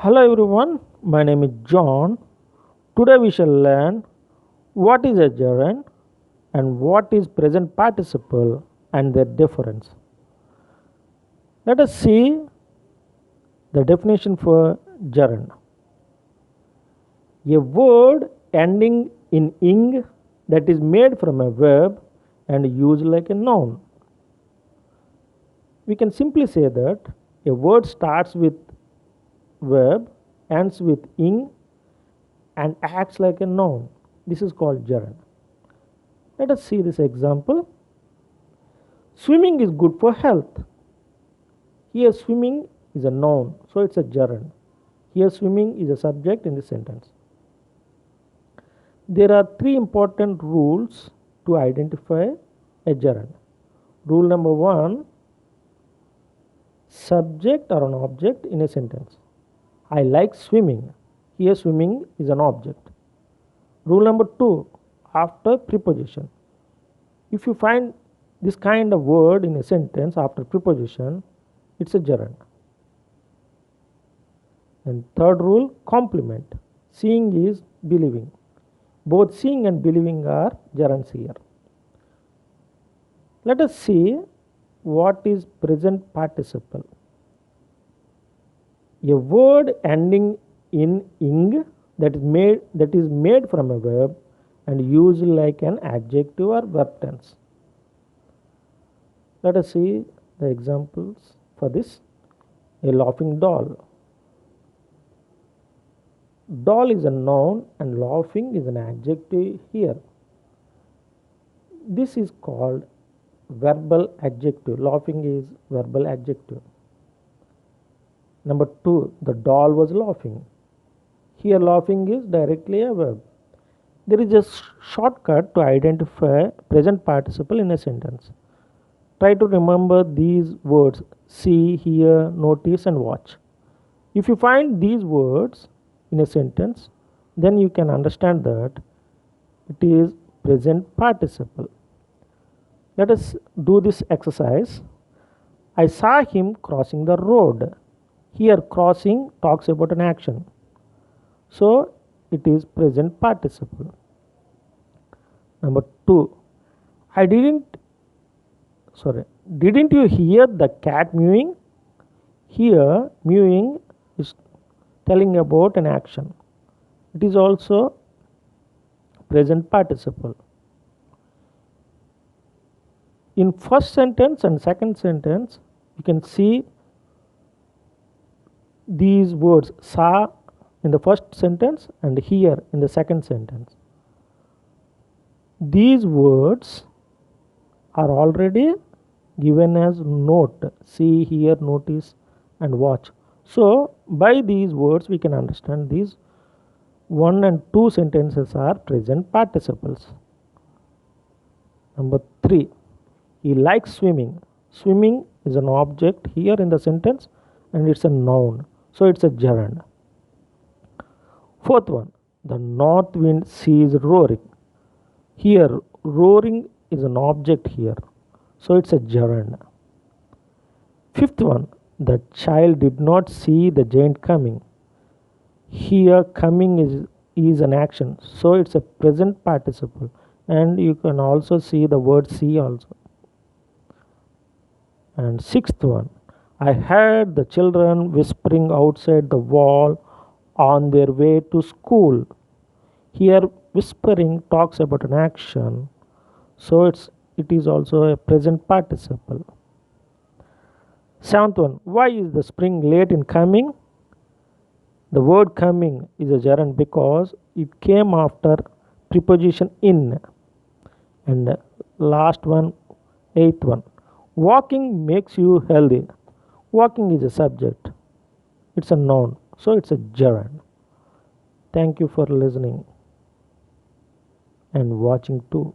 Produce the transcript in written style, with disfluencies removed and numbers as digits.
Hello everyone, my name is John. Today we shall learn what is a gerund and what is present participle and their difference. Let us see the definition for gerund. A word ending in ing that is made from a verb and used like a noun. We can simply say that a word starts with verb, ends with ing, and acts like a noun. This is called gerund. Let us see this example. Swimming is good for health. Here, swimming is a noun, so it's a gerund. Here, swimming is a subject in the sentence. There are three important rules to identify a gerund. Rule number one, subject or an object in a sentence. I like swimming. Here, swimming is an object. Rule number two, after preposition. If you find this kind of word in a sentence after preposition, it's a gerund. And third rule, complement. Seeing is believing. Both seeing and believing are gerunds here. Let us see what is present participle. A word ending in ing that is made from a verb and used like an adjective or verb tense. Let us see the examples for this. A laughing doll. Doll is a noun and laughing is an adjective here. This is called verbal adjective. Laughing is verbal adjective. Number two, the doll was laughing. Here, laughing is directly a verb. There is a shortcut to identify present participle in a sentence. Try to remember these words: see, hear, notice, and watch. If you find these words in a sentence, then you can understand that it is present participle. Let us do this exercise. I saw him crossing the road. Here, crossing talks about an action. So, it is present participle. Number two, I didn't you hear the cat mewing? Here, mewing is telling about an action. It is also present participle. In first sentence and second sentence, you can see these words saw in the first sentence and here in the second sentence. These words are already given as note: see, hear, notice, and watch. So, by these words, we can understand these 1 and 2 sentences are present participles. Number 3, he likes swimming. Swimming is an object here in the sentence and it's a noun, so it's a gerund. Fourth one, the north wind sees roaring. Here, roaring is an object here, so it's a gerund. Fifth one, the child did not see the giant coming. Here, coming is an action, so it's a present participle, and you can also see the word see also. And sixth one, I heard the children whispering outside the wall on their way to school. Here, whispering talks about an action, so it is also a present participle. Seventh one, why is the spring late in coming? The word coming is a gerund because it came after preposition in. And last one, eighth one, walking makes you healthy. Walking is a subject, it's a noun, so it's a gerund. Thank you for listening and watching too.